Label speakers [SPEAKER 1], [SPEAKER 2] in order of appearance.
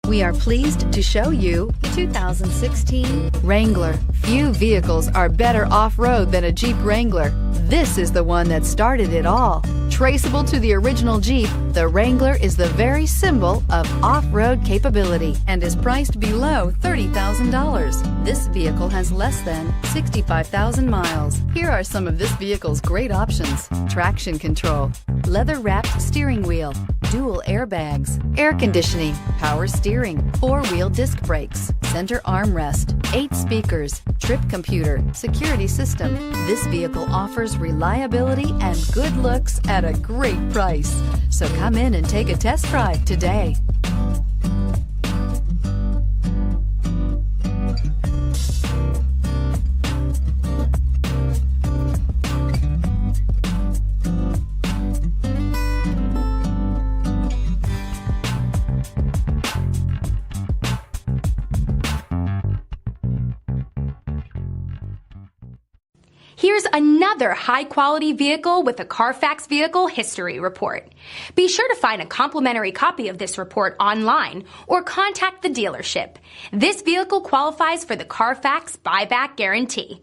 [SPEAKER 1] We are pleased to show you the 2016 Wrangler. Few vehicles are better off-road than a Jeep Wrangler. This is the one that started it all. Traceable to the original Jeep, the Wrangler is the very symbol of off-road capability and is priced below $30,000. This vehicle has less than 65,000 miles. Here are some of this vehicle's great options: traction control, leather-wrapped steering wheel, dual airbags, air conditioning, power steering, four-wheel disc brakes, center armrest, 8 speakers, trip computer, security system. This vehicle offers reliability and good looks at a great price. So come in and take a test drive today.
[SPEAKER 2] Here's another high-quality vehicle with a Carfax Vehicle History Report. Be sure to find a complimentary copy of this report online or contact the dealership. This vehicle qualifies for the Carfax Buyback Guarantee.